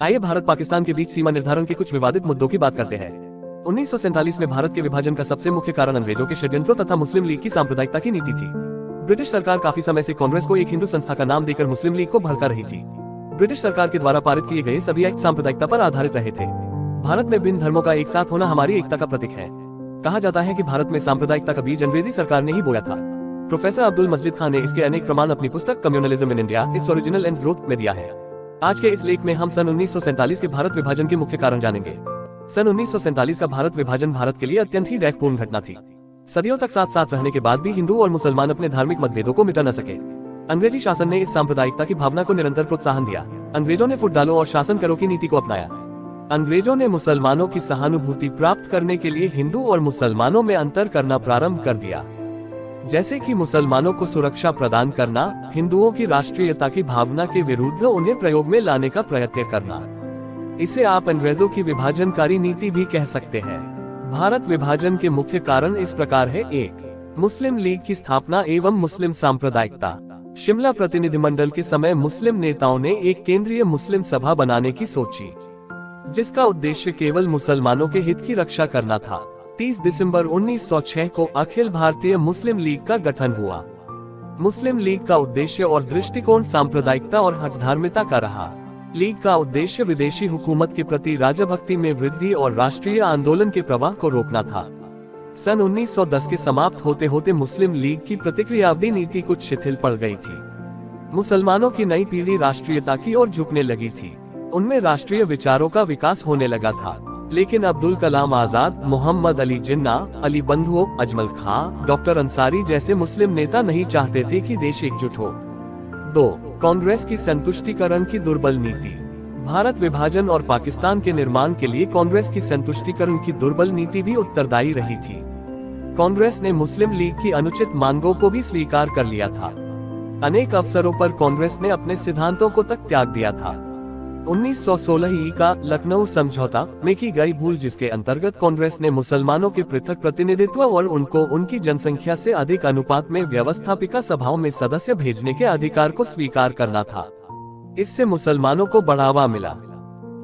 आइए भारत पाकिस्तान के बीच सीमा निर्धारण के कुछ विवादित मुद्दों की बात करते हैं। 1947 में भारत के विभाजन का सबसे मुख्य कारण अंग्रेजों के षड्यंत्रों तथा मुस्लिम लीग की सांप्रदायिकता की नीति थी। ब्रिटिश सरकार काफी समय से कांग्रेस को एक हिंदू संस्था का नाम देकर मुस्लिम लीग को भड़का रही थी। ब्रिटिश सरकार के द्वारा पारित किए गए सभी एक्ट सांप्रदायिकता पर आधारित रहे थे। भारत में भिन्न धर्मों का एक साथ होना हमारी एकता का प्रतीक है। कहा जाता है कि भारत में सांप्रदायिकता का बीज अंग्रेजी सरकार ने ही बोया था। प्रोफेसर अब्दुल मजीद खान ने इसके अनेक प्रमाण अपनी पुस्तक communalism in India, its original and growth में दिया है। आज के इस लेख में हम सन 1947 के भारत विभाजन के मुख्य कारण जानेंगे। सन 1947 का भारत विभाजन भारत के लिए अत्यंत ही दैखपूर्ण घटना थी। सदियों तक साथ साथ रहने के बाद भी हिंदू और मुसलमान अपने धार्मिक मतभेदों को मिटा न सके। अंग्रेजी शासन ने इस सांप्रदायिकता की भावना को निरंतर प्रोत्साहन दिया। अंग्रेजों ने फुट डालो और शासन करो की नीति को अपनाया। अंग्रेजों ने मुसलमानों की सहानुभूति प्राप्त करने के लिए हिंदू और मुसलमानों में अंतर करना प्रारंभ कर दिया, जैसे कि मुसलमानों को सुरक्षा प्रदान करना, हिंदुओं की राष्ट्रीयता की भावना के विरुद्ध उन्हें प्रयोग में लाने का प्रयत्न करना। इसे आप अंग्रेजों की विभाजनकारी नीति भी कह सकते हैं। भारत विभाजन के मुख्य कारण इस प्रकार है। 1. मुस्लिम लीग की स्थापना एवं मुस्लिम सांप्रदायिकता। शिमला प्रतिनिधिमंडल के समय मुस्लिम नेताओं ने एक केंद्रीय मुस्लिम सभा बनाने की सोची, जिसका उद्देश्य केवल मुसलमानों के हित की रक्षा करना था। 30 दिसंबर 1906 को अखिल भारतीय मुस्लिम लीग का गठन हुआ। मुस्लिम लीग का उद्देश्य और दृष्टिकोण सांप्रदायिकता और हठधर्मिता का रहा। लीग का उद्देश्य विदेशी हुकूमत के प्रति राजभक्ति में वृद्धि और राष्ट्रीय आंदोलन के प्रवाह को रोकना था। सन 1910 के समाप्त होते होते मुस्लिम लीग की प्रतिक्रियावादी नीति कुछ शिथिल पड़ गई थी। मुसलमानों की नई पीढ़ी राष्ट्रीयता की ओर झुकने लगी थी। उनमें राष्ट्रीय विचारों का विकास होने लगा था। लेकिन अब्दुल कलाम आजाद, मोहम्मद अली जिन्ना, अली बंधुओं, अजमल खां, डॉक्टर अंसारी जैसे मुस्लिम नेता नहीं चाहते थे कि देश एकजुट हो। 2. कांग्रेस की संतुष्टिकरण की दुर्बल नीति। भारत विभाजन और पाकिस्तान के निर्माण के लिए कांग्रेस की संतुष्टिकरण की दुर्बल नीति भी उत्तरदायी रही थी। कांग्रेस ने मुस्लिम लीग की अनुचित मांगों को भी स्वीकार कर लिया था। अनेक अवसरों पर कांग्रेस ने अपने सिद्धांतों को तक त्याग दिया था। 1916 का लखनऊ समझौता में की गई भूल, जिसके अंतर्गत कांग्रेस ने मुसलमानों के पृथक प्रतिनिधित्व और उनको उनकी जनसंख्या से अधिक अनुपात में व्यवस्थापिका सभाओं में सदस्य भेजने के अधिकार को स्वीकार करना था। इससे मुसलमानों को बढ़ावा मिला।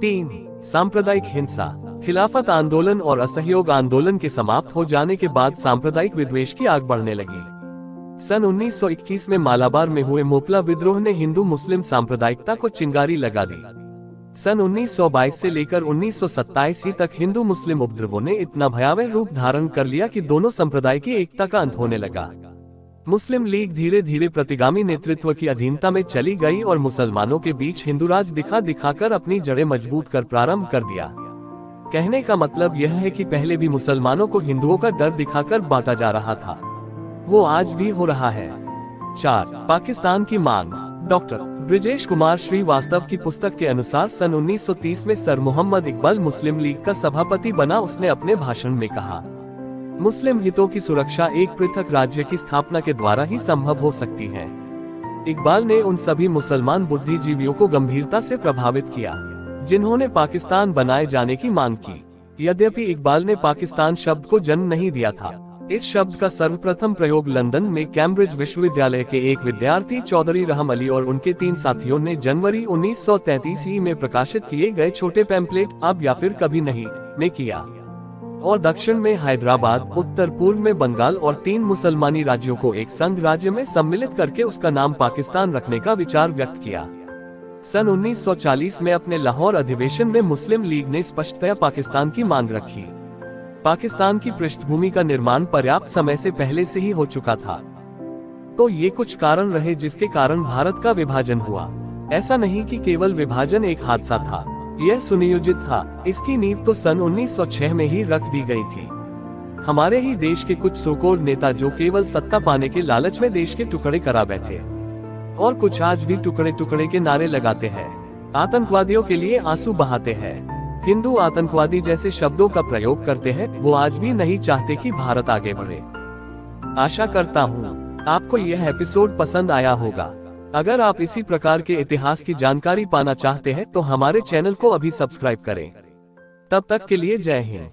3. सांप्रदायिक हिंसा। खिलाफत आंदोलन और असहयोग आंदोलन के समाप्त हो जाने के बाद सांप्रदायिक विद्वेष की आग बढ़ने लगी। सन 1921 में मालाबार में हुए मोपला विद्रोह ने हिंदू मुस्लिम सांप्रदायिकता को चिंगारी लगा दी। सन 1922 से लेकर 1927 तक हिंदू मुस्लिम उपद्रवों ने इतना भयावह रूप धारण कर लिया कि दोनों संप्रदाय की एकता का अंत होने लगा। मुस्लिम लीग धीरे धीरे प्रतिगामी नेतृत्व की अधीनता में चली गई और मुसलमानों के बीच हिंदू राज दिखा दिखाकर अपनी जड़ें मजबूत कर प्रारंभ कर दिया। कहने का मतलब यह है कि पहले भी मुसलमानों को हिंदुओं का डर दिखाकर बांटा जा रहा था, वो आज भी हो रहा है। 4. पाकिस्तान की मांग। डॉक्टर ब्रिजेश कुमार श्रीवास्तव की पुस्तक के अनुसार सन 1930 में सर मोहम्मद इकबाल मुस्लिम लीग का सभापति बना। उसने अपने भाषण में कहा, मुस्लिम हितों की सुरक्षा एक पृथक राज्य की स्थापना के द्वारा ही संभव हो सकती है। इकबाल ने उन सभी मुसलमान बुद्धिजीवियों को गंभीरता से प्रभावित किया जिन्होंने पाकिस्तान बनाए जाने की मांग की। यद्यपि इकबाल ने पाकिस्तान शब्द को जन्म नहीं दिया था। इस शब्द का सर्वप्रथम प्रयोग लंदन में कैम्ब्रिज विश्वविद्यालय के एक विद्यार्थी चौधरी रहम अली और उनके 3 साथियों ने जनवरी 1933 में प्रकाशित किए गए छोटे पैम्पलेट अब या फिर कभी नहीं में किया, और दक्षिण में हैदराबाद, उत्तर पूर्व में बंगाल और 3 मुसलमानी राज्यों को एक संघ राज्य में सम्मिलित करके उसका नाम पाकिस्तान रखने का विचार व्यक्त किया। सन 1940 में अपने लाहौर अधिवेशन में मुस्लिम लीग ने स्पष्टतया पाकिस्तान की मांग रखी। पाकिस्तान की पृष्ठभूमि का निर्माण पर्याप्त समय से पहले से ही हो चुका था। तो ये कुछ कारण रहे जिसके कारण भारत का विभाजन हुआ। ऐसा नहीं कि केवल विभाजन एक हादसा था, यह सुनियोजित था। इसकी नींव तो सन 1906 में ही रख दी गई थी। हमारे ही देश के कुछ सोकोर नेता जो केवल सत्ता पाने के लालच में देश के टुकड़े करा बैठे, और कुछ आज भी टुकड़े टुकड़े के नारे लगाते हैं, आतंकवादियों के लिए आंसू बहाते हैं, हिंदू आतंकवादी जैसे शब्दों का प्रयोग करते हैं, वो आज भी नहीं चाहते कि भारत आगे बढ़े। आशा करता हूँ आपको यह एपिसोड पसंद आया होगा। अगर आप इसी प्रकार के इतिहास की जानकारी पाना चाहते हैं तो हमारे चैनल को अभी सब्सक्राइब करें। तब तक के लिए जय हिंद।